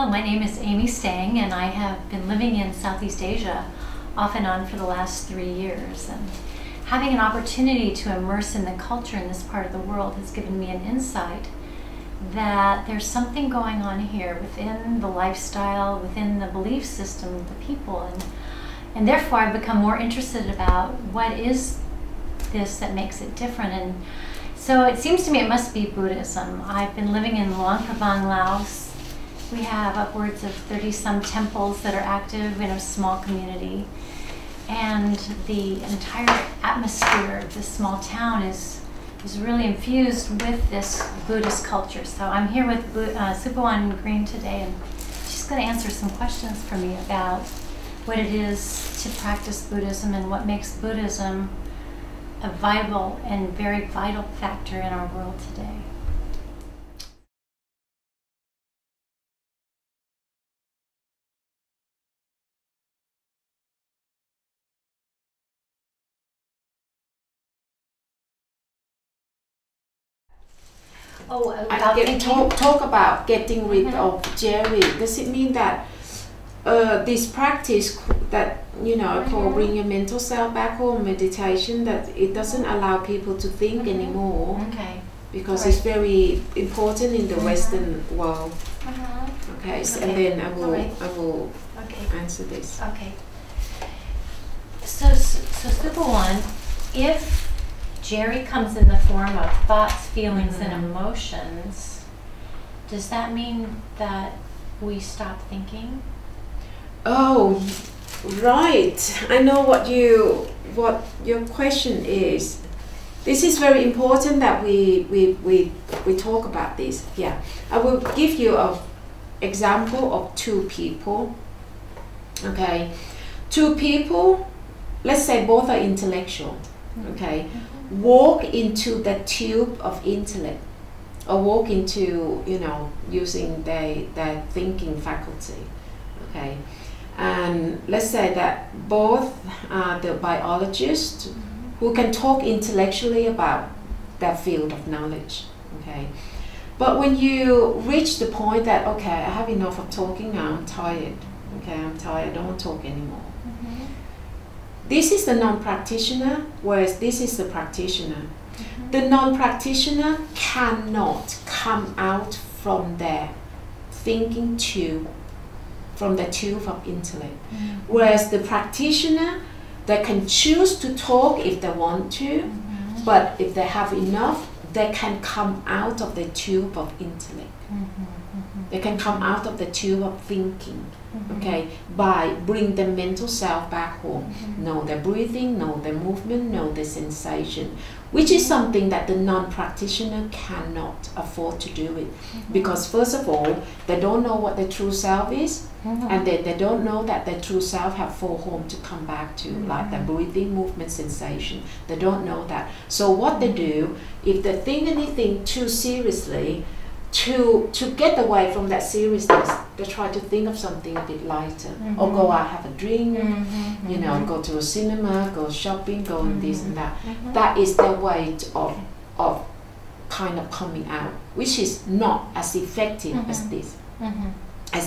My name is Amy Stang, and I have been living in Southeast Asia off and on for the last 3 years. And having an opportunity to immerse in the culture in this part of the world has given me an insight that there's something going on here within the lifestyle, within the belief system of the people. And therefore I've become more interested about what is this that makes it different. And so it seems to me it must be Buddhism. I've been living in Luang Prabang, Laos. We have upwards of 30-some temples that are active in a small community. And the entire atmosphere of this small town is really infused with this Buddhist culture. So I'm here with Supawan Green today, and she's going to answer some questions for me about what it is to practice Buddhism and what makes Buddhism a viable and very vital factor in our world today. Oh, talk about getting rid of Jerry. Does it mean that this practice that called bring your mental self back home, meditation, that it doesn't allow people to think anymore? Okay. Because it's very important in the Western world. Okay, so, and then I will answer this. Okay. So Supawan, if Jerry comes in the form of thoughts, feelings, and emotions, does that mean that we stop thinking? Oh, right. I know what your question is. This is very important that we talk about this. Yeah, I will give you an example of two people. Okay, two people. Let's say both are intellectual. Okay. Walk into the tube of intellect, or walk into, using their thinking faculty, okay? And let's say that both are the biologists who can talk intellectually about their field of knowledge, okay? But when you reach the point that, okay, I have enough of talking now, I'm tired, okay, I'm tired, I don't want to talk anymore. This is the non-practitioner, whereas this is the practitioner. The non-practitioner cannot come out from their thinking tube, from the tube of intellect. Whereas the practitioner, they can choose to talk if they want to, but if they have enough, they can come out of the tube of intellect. They can come out of the tube of thinking, okay, by bring the mental self back home. Know their breathing, know their movement, know the sensation, which is something that the non-practitioner cannot afford to do it. Because first of all, they don't know what their true self is, and they don't know that their true self have four homes to come back to, like their breathing, movement, sensation. They don't know that. So what they do, if they think anything too seriously, to get away from that seriousness, they try to think of something a bit lighter, or go out, have a drink, go to a cinema, go shopping, go and this and that. That is their way of kind of coming out, which is not as effective as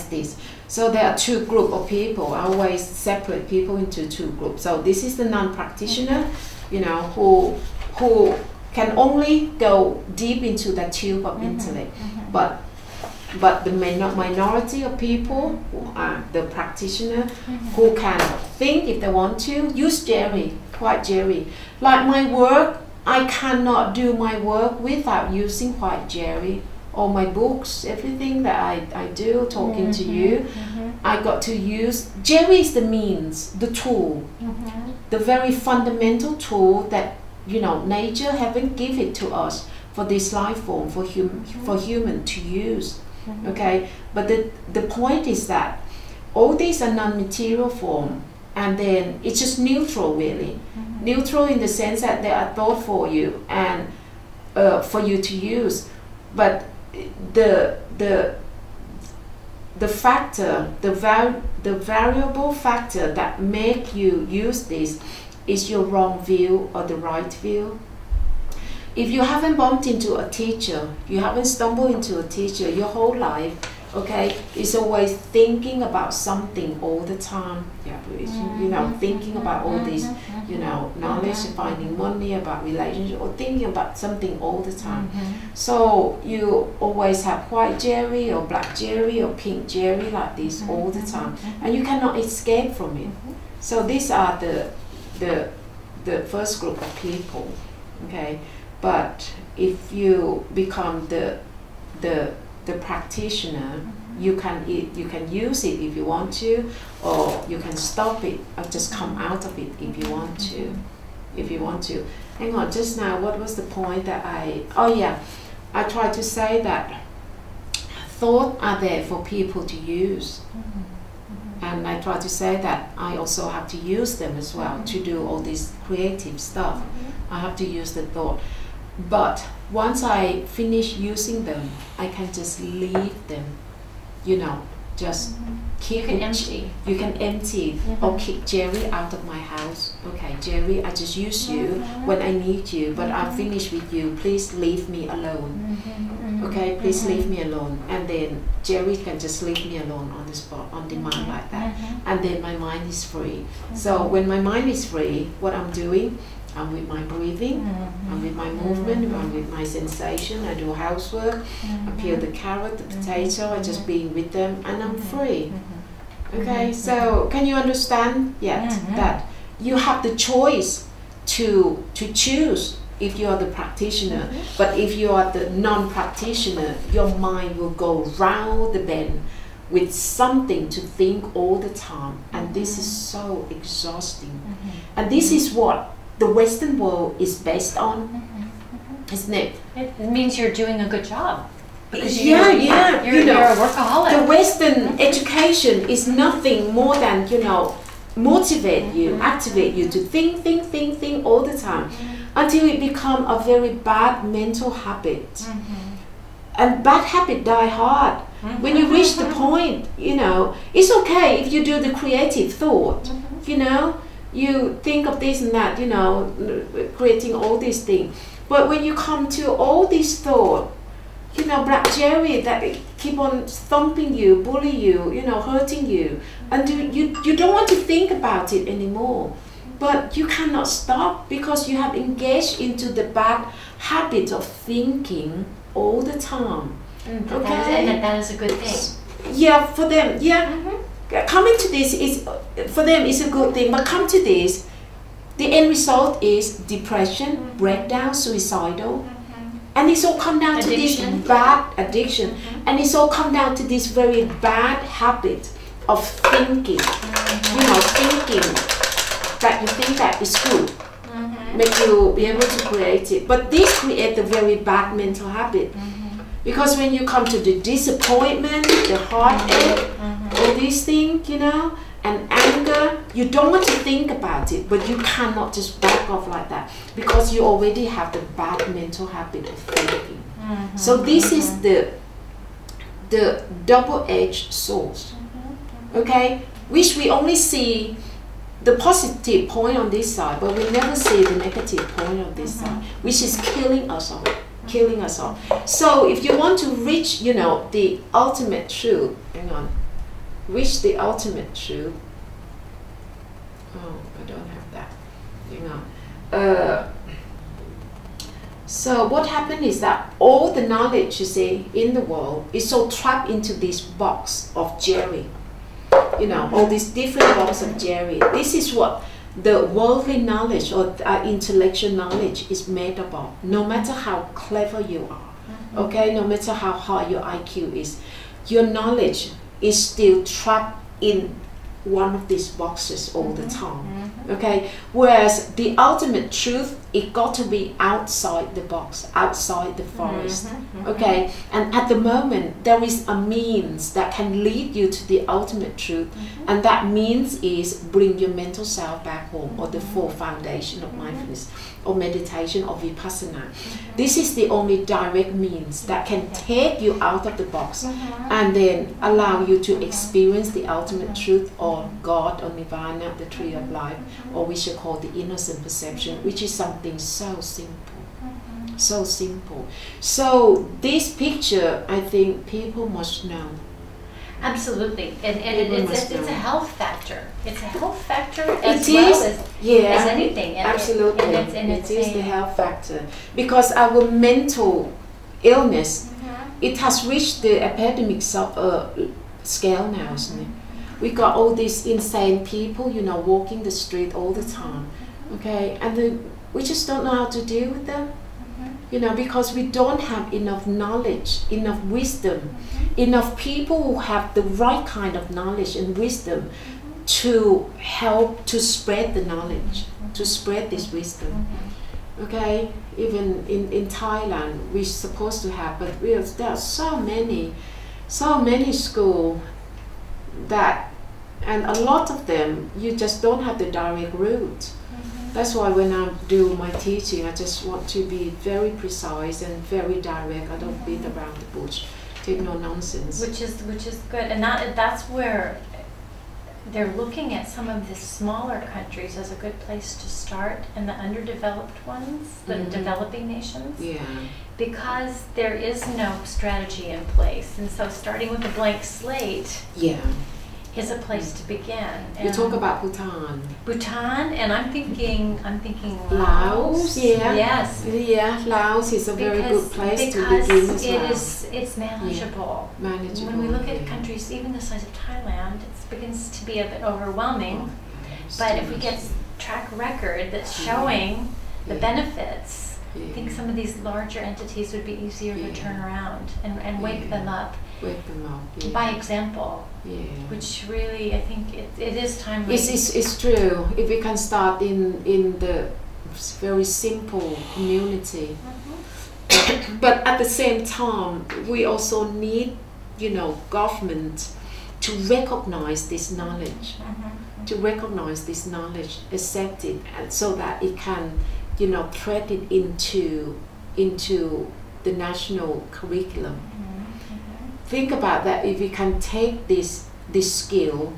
this. So there are two groups of people. I always separate people into two groups. So this is the non-practitioner, who can only go deep into the tube of intellect, but the minority of people who are the practitioner, who can think if they want to, use Jerry, white Jerry. Like my work, I cannot do my work without using white Jerry. All my books, everything that I do, talking to you, I got to use. Jerry is the means, the tool, the very fundamental tool that nature haven't give it to us for this life form, for human to use. Okay, but the point is that all these are non-material form. and then it's just neutral, really. Neutral in the sense that they are thought for you and for you to use, but the factor, the variable factor that make you use this is your wrong view or the right view. If you haven't bumped into a teacher, you haven't stumbled into a teacher your whole life, okay, it's always thinking about something all the time. Yeah, you know, thinking about all this, you know, knowledge, finding money, about relationship, or thinking about something all the time. So you always have white Jerry or black Jerry or pink Jerry like this all the time, and you cannot escape from it. So these are the first group of people, okay. But if you become the practitioner, you can use it if you want to, or you can stop it or just come out of it if you want to. If you want to. Hang on, just now, what was the point that I tried to say that thoughts are there for people to use. And I try to say that I also have to use them as well to do all this creative stuff. I have to use the thought. But once I finish using them, I can just leave them, you know, just keep you can empty. You can empty or kick Jerry out of my house. Okay, Jerry, I just use you when I need you, but I'm finished with you. Please leave me alone. Okay, please leave me alone. And then Jerry can just leave me alone on the spot, on demand like that. And then my mind is free. So when my mind is free, what I'm doing, I'm with my breathing, I'm with my movement, I'm with my sensation, I do housework, I peel the carrot, the potato, I just being with them, and I'm free. Okay, so can you understand yet that you have the choice to choose if you are the practitioner, but if you are the non-practitioner, your mind will go round the bend with something to think all the time, and this is so exhausting. And this is what the Western world is based on, isn't it? It means you're doing a good job. Because You're a workaholic. The Western education is nothing more than, you know, motivate you, activate you to think all the time, until it become a very bad mental habit. And bad habit die hard. When you reach the point, you know, it's okay if you do the creative thought, you know, you think of this and that, you know, creating all these things. But when you come to all these thoughts, you know, Black Jerry that keep on thumping you, bully you, you know, hurting you, and you don't want to think about it anymore. But you cannot stop because you have engaged into the bad habit of thinking all the time. Okay, and that is a good thing. Yeah, for them, coming to this is, for them, is a good thing, but come to this, the end result is depression, breakdown, suicidal, and it's all come down to this bad addiction, and it's all come down to this very bad habit of thinking, you know, thinking that you think that is good, make you be able to create it, but this creates a very bad mental habit. Because when you come to the disappointment, the heartache, all these things, you know, and anger, you don't want to think about it, but you cannot just back off like that because you already have the bad mental habit of thinking. So this is the double-edged sword, okay, which we only see the positive point on this side, but we never see the negative point on this side, which is killing us all. Killing us all. So if you want to reach, you know, the ultimate truth, hang on, reach the ultimate truth. Oh, I don't have that. Hang on. So what happened is that all the knowledge you see in the world is so trapped into this box of Jerry. You know, all these different boxes of Jerry. This is what the worldly knowledge or intellectual knowledge is made up of. No matter how clever you are, okay, no matter how high your IQ is, your knowledge is still trapped in one of these boxes all the time, okay? Whereas the ultimate truth it got to be outside the box, outside the forest. Okay, and at the moment there is a means that can lead you to the ultimate truth, and that means is bring your mental self back home, or the full foundation of mindfulness or meditation or vipassana. This is the only direct means that can take you out of the box and then allow you to experience the ultimate truth, or God, or nirvana, the tree of life, or we should call the innocent perception, which is something so simple. So simple. So this picture, I think people must know. Absolutely, and it's a health factor. It's a health factor as as anything. And absolutely, it is the health factor, because our mental illness, it has reached the epidemic scale now, isn't it? We got all these insane people, you know, walking the street all the time, okay, and we just don't know how to deal with them. You know, because we don't have enough knowledge, enough wisdom, enough people who have the right kind of knowledge and wisdom to help to spread the knowledge, to spread this wisdom. Okay, even in Thailand, we're supposed to have, but there are so many schools that, and a lot of them, you just don't have the direct route. That's why when I do my teaching, I just want to be very precise and very direct. I don't beat around the bush, take no nonsense. Which is good, and that's where they're looking at some of the smaller countries as a good place to start, and the underdeveloped ones, the developing nations. Yeah. Because there is no strategy in place, and so starting with a blank slate. Yeah. Is a place to begin. You talk about Bhutan. Bhutan, and I'm thinking Laos. Yeah. Yes. Yeah, Laos is a very good place to begin as well. It's manageable. Yeah. Manageable. When we look at countries even the size of Thailand, it begins to be a bit overwhelming. But if we get track record that's showing the benefits, I think some of these larger entities would be easier to turn around and wake them up. Wake them up. By example. Yeah. Which really, I think it is timely. It's true. If we can start in the very simple community, but at the same time, we also need, you know, government to recognize this knowledge, to recognize this knowledge, accept it, and so that it can, you know, thread it into the national curriculum. Think about that. If we can take this skill,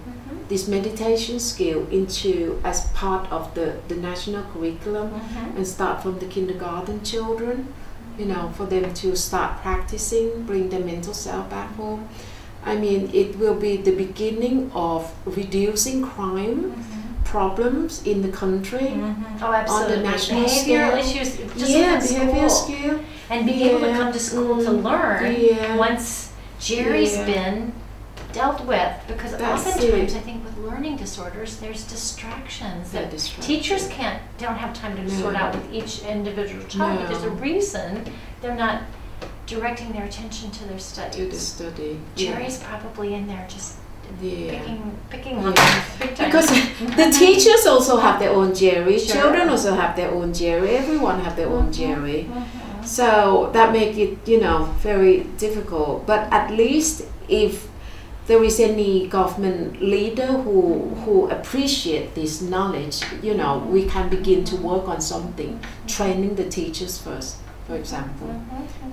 this meditation skill, into as part of the national curriculum, and start from the kindergarten children, you know, for them to start practicing, bring their mental self back home. I mean, it will be the beginning of reducing crime problems in the country. Oh, absolutely. On the national behavioral scale. issues, just behavioral skill. And being able to come to school to learn once Jerry's been dealt with, because oftentimes I think with learning disorders there's distractions that teachers don't have time to sort out with each individual child, but there's a reason they're not directing their attention to their studies. To the study. Jerry's probably in there just picking on big time. Because the teachers also have their own Jerry, children also have their own Jerry, everyone have their own Jerry. So that makes it, you know, very difficult. But at least if there is any government leader who appreciate this knowledge, you know, we can begin to work on something, training the teachers first, for example.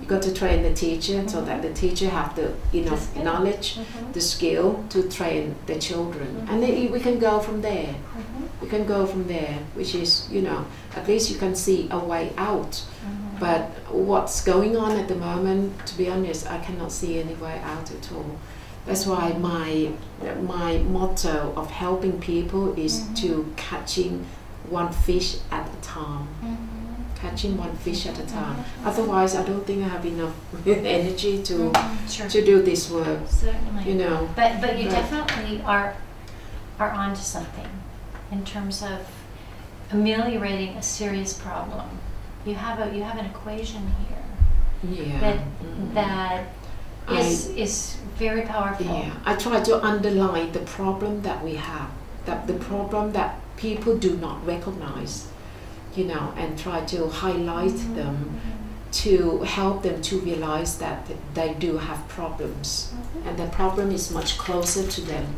You got to train the teacher so that the teacher have the enough knowledge, the skill to train the children, and then we can go from there. We can go from there, which is, you know, at least you can see a way out. But what's going on at the moment, to be honest, I cannot see any way out at all. That's why my motto of helping people is to catching one fish at a time. Catching one fish at a time. Otherwise, I don't think I have enough energy to do this work. Certainly. You know. But you definitely are onto something in terms of ameliorating a serious problem. You have an equation here that is very powerful. Yeah, I try to underline the problem that we have, that the problem that people do not recognize. you know, and try to highlight them to help them to realize that they do have problems, and the problem is much closer to them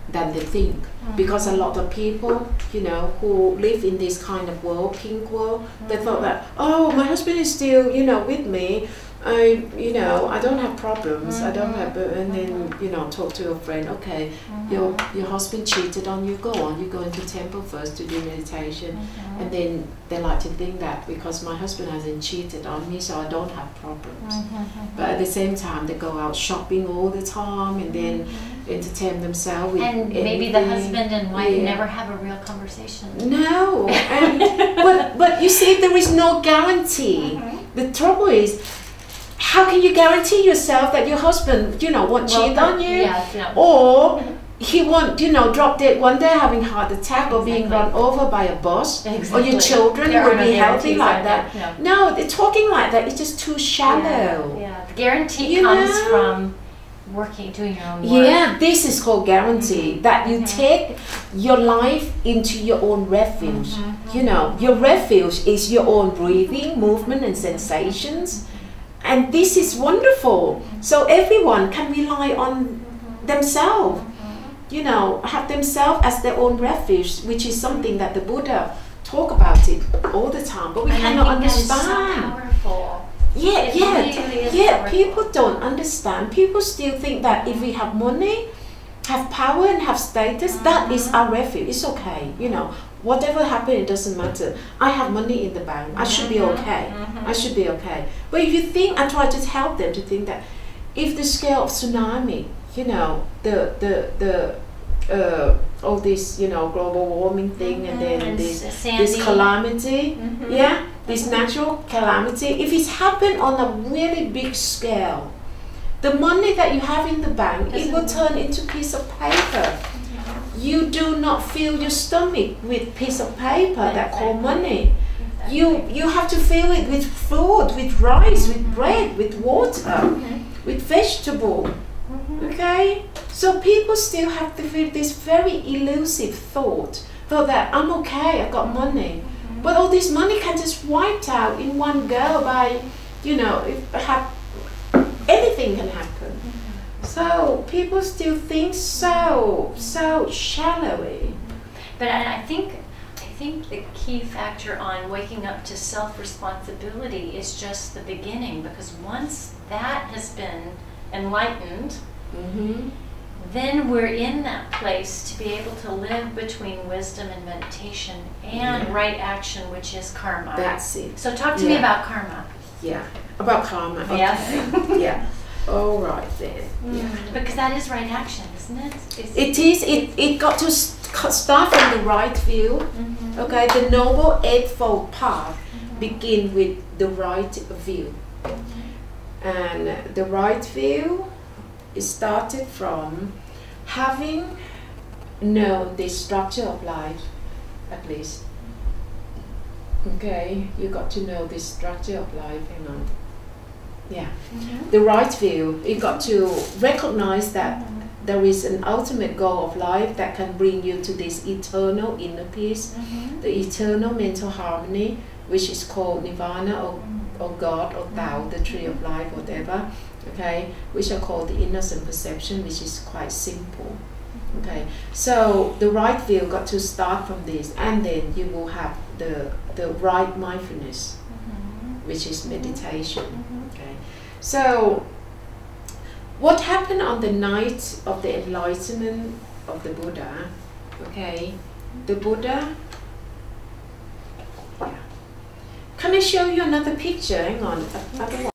than they think. Because a lot of people, you know, who live in this kind of world, pink world, they thought that, oh, my husband is still, you know, with me. You know, I don't have problems. I don't have, and then, you know, talk to your friend. Okay, your husband cheated on you. Go on. You go into temple first to do meditation, and then they like to think that because my husband hasn't cheated on me, so I don't have problems. But at the same time, they go out shopping all the time, and then entertain themselves with and maybe anything. the husband and wife never have a real conversation. No, and, but you see, there is no guarantee. The trouble is, how can you guarantee yourself that your husband, you know, won't cheat on you? Or he won't, you know, drop dead one day having heart attack or being run over by a bus, or your children will be healthy like that. No, they're talking like that. It's just too shallow. Yeah. The guarantee comes from working, doing your own work. Yeah, this is called guarantee, that you take your life into your own refuge. You know, your refuge is your own breathing, movement and sensations. And this is wonderful. So everyone can rely on themselves, you know, have themselves as their own refuge, which is something that the Buddha talk about it all the time, but we cannot understand. That is so powerful. People don't understand. People still think that if we have money, have power and have status, that is our refuge. It's okay, you know. Whatever happened, it doesn't matter. I have money in the bank. I should be okay. I should be okay. But if you think, I try to help them to think that if the scale of tsunami, you know, all this, you know, global warming thing, and then this calamity, this natural calamity, if it's happened on a really big scale, the money that you have in the bank, it will turn into a piece of paper. You do not fill your stomach with piece of paper that called money. You have to fill it with food, with rice, with bread, with water, with vegetable. Okay? So people still have to feel this very elusive thought that I'm okay, I got money. But all this money can just wiped out in one go by, you know, anything can happen. So people still think so shallowly. But I think the key factor on waking up to self-responsibility is just the beginning, because once that has been enlightened, then we're in that place to be able to live between wisdom and meditation and right action, which is karma. That's it. So talk to me about karma. Yeah, about karma. Okay. Yes. Yeah. All right then. Because that is right action, isn't it? It is. It got to start from the right view. Okay, the Noble Eightfold Path begin with the right view, and the right view is started from having known the structure of life, at least. Okay, you got to know the structure of life, you know. Yeah, the right view. You got to recognize that there is an ultimate goal of life that can bring you to this eternal inner peace, the eternal mental harmony, which is called Nirvana or God or Tao, the tree of life, whatever. Okay, which are called the innocent perception, which is quite simple. Okay, so the right view got to start from this, and then you will have the right mindfulness, which is meditation. Okay, so what happened on the night of the enlightenment of the Buddha? Okay, the Buddha. Yeah. Can I show you another picture? Hang on. Otherwise